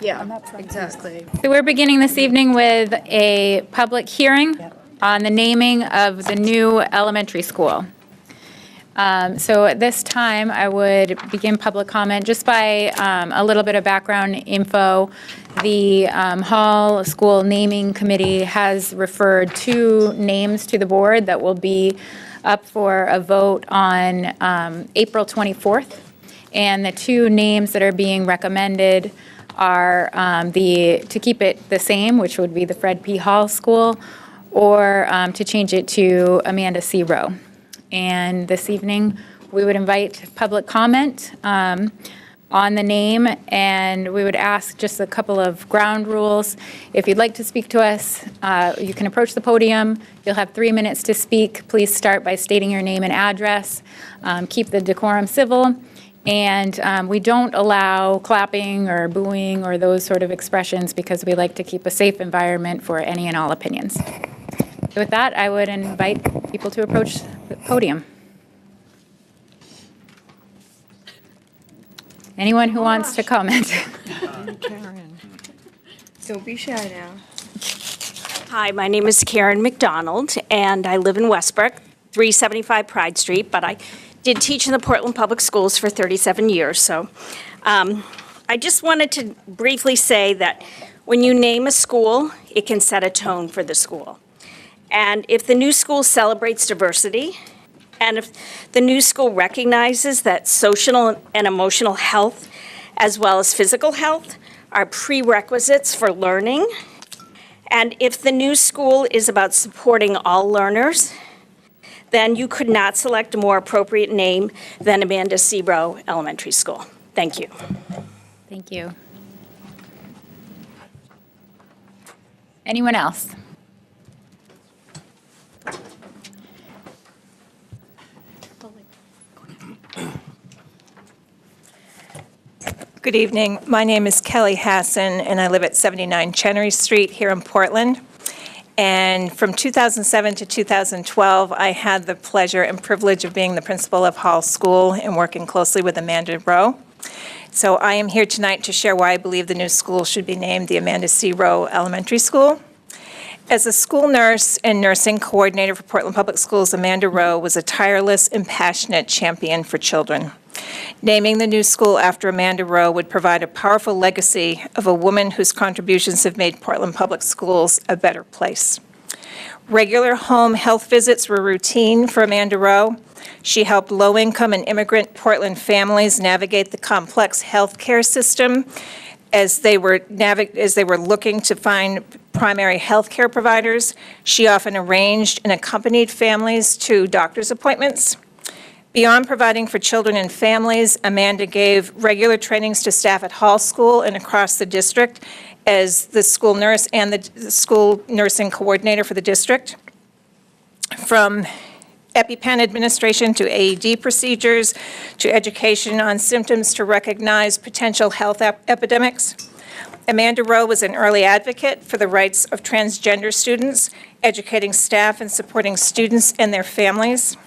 Yeah, exactly. So we're beginning this evening with a public hearing on the naming of the new elementary school. So at this time, I would begin public comment just by a little bit of background info. The Hall School Naming Committee has referred 2 names to the board that will be up for a vote on April 24th. And the 2 names that are being recommended are to keep it the same, which would be the Fred P. Hall School, or to change it to Amanda C. Rowe. And this evening, we would invite public comment on the name, and we would ask just a couple of ground rules. If you'd like to speak to us, you can approach the podium. You'll have 3 minutes to speak. Please start by stating your name and address. Keep the decorum civil. And we don't allow clapping or booing or those sort of expressions because we like to keep a safe environment for any and all opinions. So with that, I would invite people to approach the podium. Anyone who wants to comment? Karen. Don't be shy now. Hi, my name is Karen McDonald, and I live in Westbrook, 375 Pride Street, but I did teach in the Portland Public Schools for 37 years. So I just wanted to briefly say that when you name a school, it can set a tone for the school. And if the new school celebrates diversity, and if the new school recognizes that social and emotional health, as well as physical health, are prerequisites for learning, and if the new school is about supporting all learners, then you could not select a more appropriate name than Amanda C. Rowe Elementary School. Thank you. Thank you. Anyone else? Good evening. My name is Kelly Hassan, and I live at 79 Chenery Street here in Portland. And from 2007 to 2012, I had the pleasure and privilege of being the principal of Hall School and working closely with Amanda Rowe. So I am here tonight to share why I believe the new school should be named the Amanda C. Rowe Elementary School. As a school nurse and nursing coordinator for Portland Public Schools, Amanda Rowe was a tireless and passionate champion for children. Naming the new school after Amanda Rowe would provide a powerful legacy of a woman whose contributions have made Portland Public Schools a better place. Regular home health visits were routine for Amanda Rowe. She helped low-income and immigrant Portland families navigate the complex healthcare system as they were looking to find primary health care providers. She often arranged and accompanied families to doctor's appointments. Beyond providing for children and families, Amanda gave regular trainings to staff at Hall School and across the district as the school nurse and the school nursing coordinator for the district. From EpiPen administration to AED procedures to education on symptoms to recognize potential health epidemics. Amanda Rowe was an early advocate for the rights of transgender students, educating staff and supporting students and their families.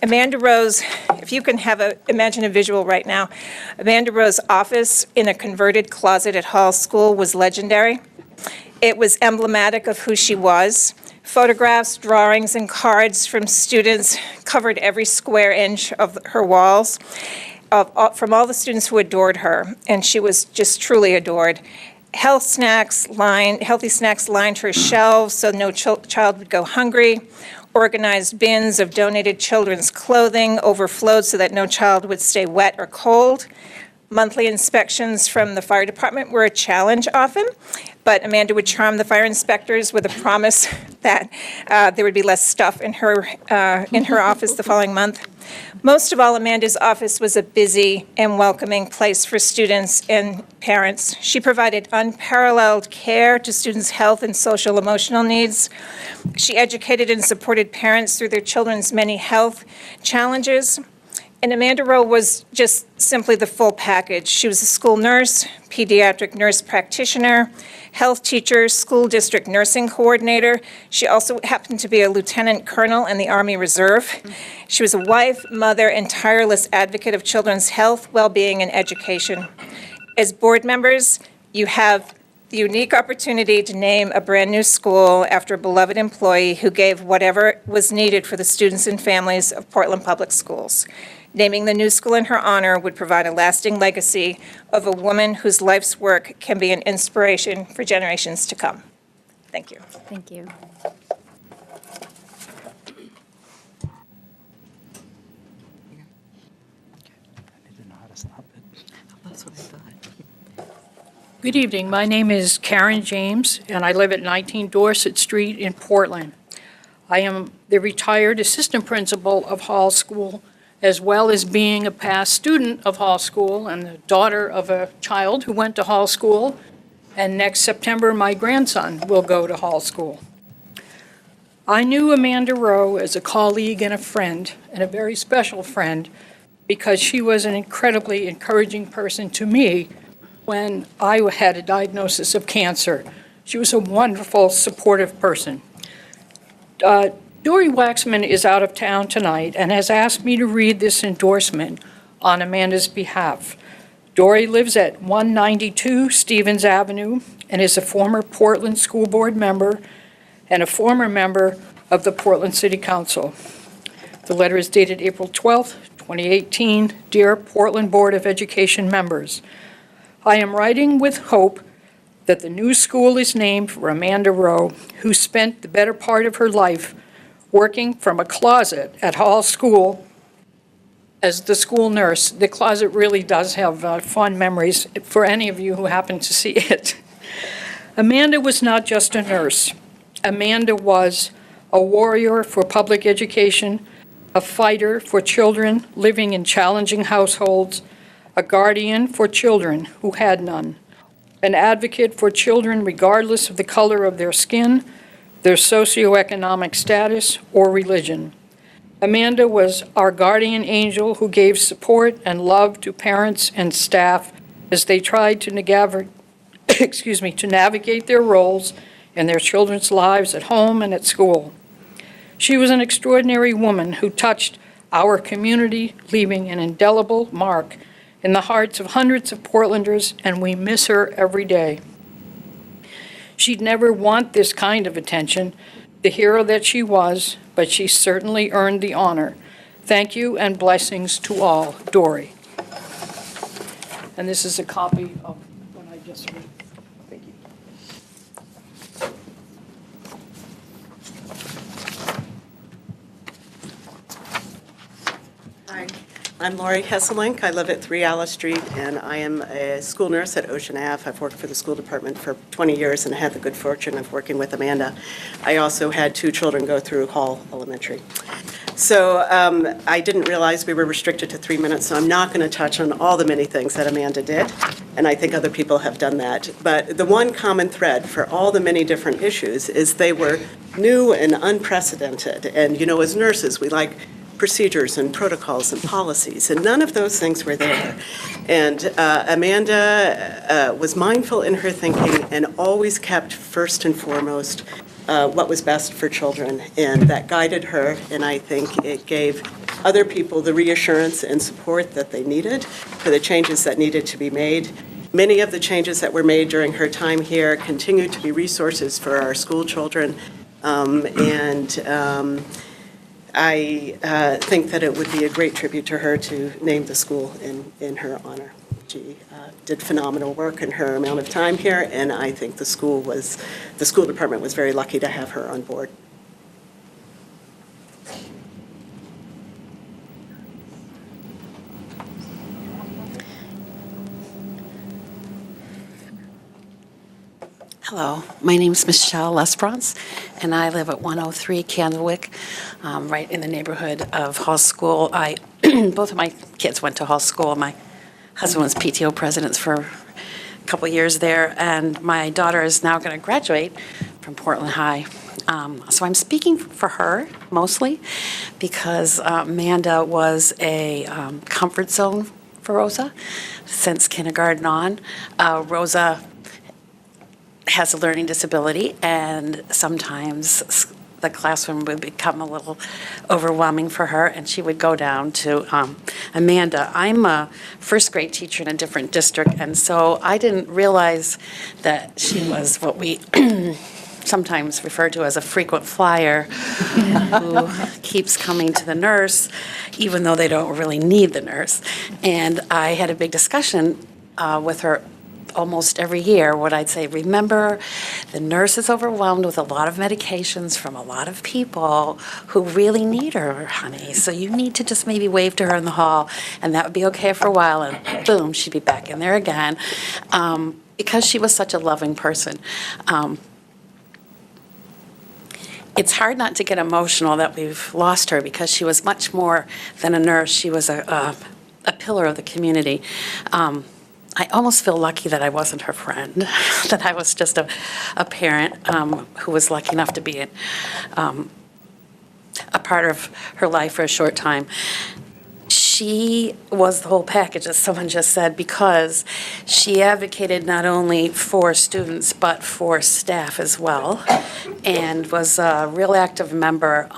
Amanda Rowe's, if you can imagine a visual right now, Amanda Rowe's office in a converted closet at Hall School was legendary. It was emblematic of who she was. Photographs, drawings, and cards from students covered every square inch of her walls, from all the students who adored her, and she was just truly adored. Healthy snacks lined her shelves so no child would go hungry. Organized bins of donated children's clothing overflowed so that no child would stay wet or cold. Monthly inspections from the fire department were a challenge often, but Amanda would charm the fire inspectors with a promise that there would be less stuff in her office the following month. Most of all, Amanda's office was a busy and welcoming place for students and parents. She provided unparalleled care to students' health and social emotional needs. She educated and supported parents through their children's many health challenges. And Amanda Rowe was just simply the full package. She was a school nurse, pediatric nurse practitioner, health teacher, school district nursing coordinator. She also happened to be a lieutenant colonel in the Army Reserve. She was a wife, mother, and tireless advocate of children's health, well-being, and education. As board members, You have the unique opportunity to name a brand-new school after a beloved employee who gave whatever was needed for the students and families of Portland Public Schools. Naming the new school in her honor would provide a lasting legacy of a woman whose life's work can be an inspiration for generations to come. Thank you. Thank you. Good evening. My name is Karen James, and I live at 19 Dorset Street in Portland. I am the retired assistant principal of Hall School, as well as being a past student of Hall School and the daughter of a child who went to Hall School. And next September, my grandson will go to Hall School. I knew Amanda Rowe as a colleague and a friend, and a very special friend, because she was an incredibly encouraging person to me when I had a diagnosis of cancer. She was a wonderful, supportive person. Dory Waxman is out of town tonight and has asked me to read this endorsement on Amanda's behalf. Dory lives at 192 Stevens Avenue and is a former Portland School Board member and a former member of the Portland City Council. The letter is dated April 12th, 2018. Dear Portland Board of Education members, I am writing with hope that the new school is named for Amanda Rowe, who spent the better part of her life working from a closet at Hall School as the school nurse. The closet really does have fond memories for any of you who happen to see it. Amanda was not just a nurse. Amanda was a warrior for public education, a fighter for children living in challenging households, a guardian for children who had none, an advocate for children regardless of the color of their skin, their socioeconomic status, or religion. Amanda was our guardian angel who gave support and love to parents and staff as they tried to navigate their roles in their children's lives at home and at school. She was an extraordinary woman who touched our community, leaving an indelible mark in the hearts of hundreds of Portlanders, and we miss her every day. She'd never want this kind of attention, the hero that she was, but she certainly earned the honor. Thank you and blessings to all. Dory. And this is a copy of what I just read. Thank you. Hi, I'm Laurie Hesselink. I live at 3 Alice Street, and I am a school nurse at Ocean Ave. I've worked for the school department for 20 years and had the good fortune of working with Amanda. I also had 2 children go through Hall Elementary. So I didn't realize we were restricted to 3 minutes, so I'm not going to touch on all the many things that Amanda did, and I think other people have done that. But the one common thread for all the many different issues is they were new and unprecedented. And, you know, as nurses, we like procedures and protocols and policies, and none of those things were there. And Amanda was mindful in her thinking and always kept first and foremost what was best for children, and that guided her, and I think it gave other people the reassurance and support that they needed for the changes that needed to be made. Many of the changes that were made during her time here continue to be resources for our school children, I think that it would be a great tribute to her to name the school in her honor. She did phenomenal work in her amount of time here, and I think the school department was very lucky to have her on board. Hello, my name is Michele Lesperance, and I live at 103 Candlewick, right in the neighborhood of Hall School. Both of my kids went to Hall School. My husband was PTO president for a couple years there, and my daughter is now going to graduate from Portland High. So I'm speaking for her mostly because Amanda was a comfort zone for Rosa since kindergarten on. Rosa has a learning disability, and sometimes the classroom would become a little overwhelming for her, and she would go down to Amanda. I'm a first grade teacher in a different district, and so I didn't realize that she was what we sometimes refer to as a frequent flyer who keeps coming to the nurse, even though they don't really need the nurse. And I had a big discussion with her almost every year, what I'd say, remember, the nurse is overwhelmed with a lot of medications from a lot of people who really need her, honey. So you need to just maybe wave to her in the hall, and that would be okay for a while, and boom, she'd be back in there again, because she was such a loving person. It's hard not to get emotional that we've lost her, because she was much more than a nurse. She was a pillar of the community. I almost feel lucky that I wasn't her friend, that I was just a parent who was lucky enough to be a part of her life for a short time. She was the whole package, as someone just said, because she advocated not only for students but for staff as well, and was a real active member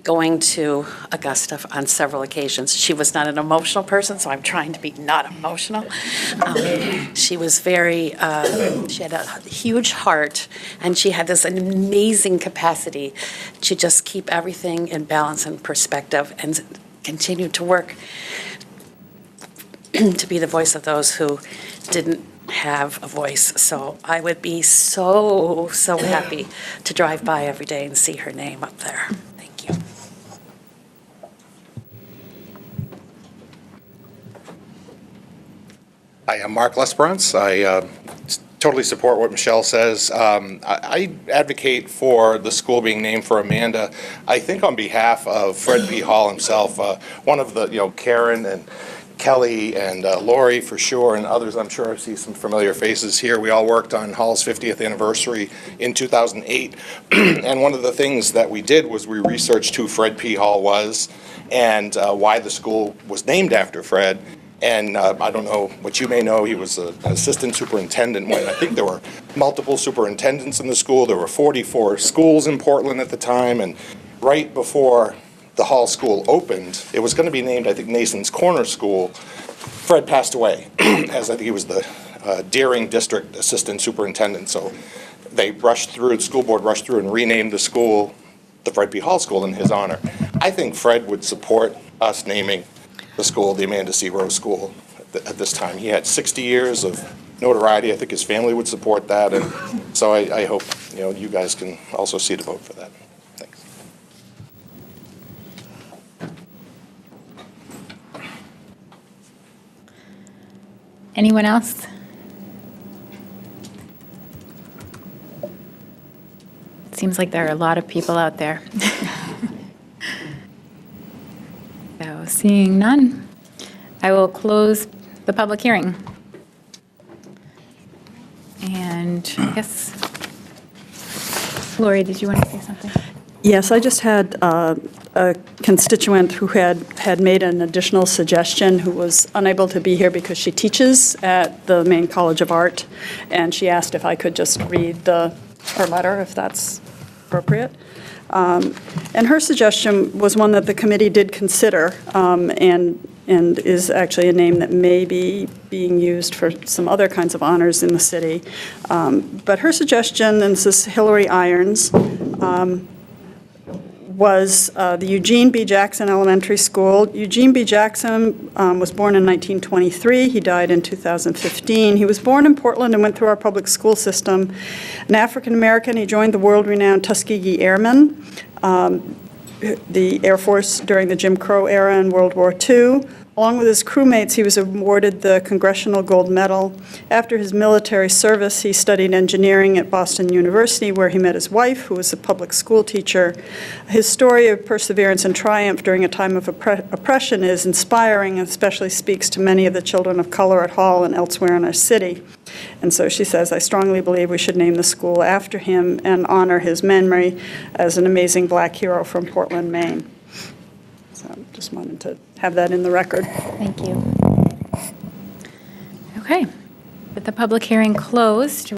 going to Augusta on several occasions. She was not an emotional person, so I'm trying to be not emotional. She was very, she had a huge heart, and she had this amazing capacity to just keep everything in balance and perspective, and continue to work to be the voice of those who didn't have a voice. So I would be so happy to drive by every day and see her name up there. Thank you. Hi, I'm Mark Lesperance. I totally support what Michele says. I advocate for the school being named for Amanda, I think on behalf of Fred P. Hall himself, one of the, Karen and Kelly and Laurie for sure, and others. I'm sure I see some familiar faces here. We all worked on Hall's 50th anniversary in 2008, and one of the things that we did was we researched who Fred P. Hall was and why the school was named after Fred. And I don't know what you may know, he was an assistant superintendent when I think there were multiple superintendents in the school. There were 44 schools in Portland at the time, and right before the Hall School opened, it was going to be named, I think, Nason's Corner School. Fred passed away, as I think he was the Deering District Assistant Superintendent. So they rushed through, the school board rushed through and renamed the school the Fred P. Hall School in his honor. I think Fred would support us naming the school the Amanda C. Rose School at this time. He had 60 years of notoriety. I think his family would support that, and so I hope you guys can also see the vote for that. Thanks. Anyone else? Seems like there are a lot of people out there. So, seeing none, I will close the public hearing. And I guess, Laurie, did you want to say something? Yes, I just had a constituent who had made an additional suggestion, who was unable to be here because she teaches at the Maine College of Art, and she asked if I could just read her letter, if that's appropriate. And her suggestion was one that the committee did consider, and is actually a name that may be being used for some other kinds of honors in the city. But her suggestion, and this is Hilary Irons, was the Eugene B. Jackson Elementary School. Eugene B. Jackson was born in 1923. He died in 2015. He was born in Portland and went through our public school system. An African-American, he joined the world-renowned Tuskegee Airmen, the Air Force during the Jim Crow era and World War II. Along with his crewmates, he was awarded the Congressional Gold Medal. After his military service, he studied engineering at Boston University, where he met his wife, who was a public school teacher. His story of perseverance and triumph during a time of oppression is inspiring, and especially speaks to many of the children of color at Hall and elsewhere in our city. And so she says, I strongly believe we should name the school after him and honor his memory as an amazing black hero from Portland, Maine. So just wanted to have that in the record. Thank you. Okay, with the public hearing closed,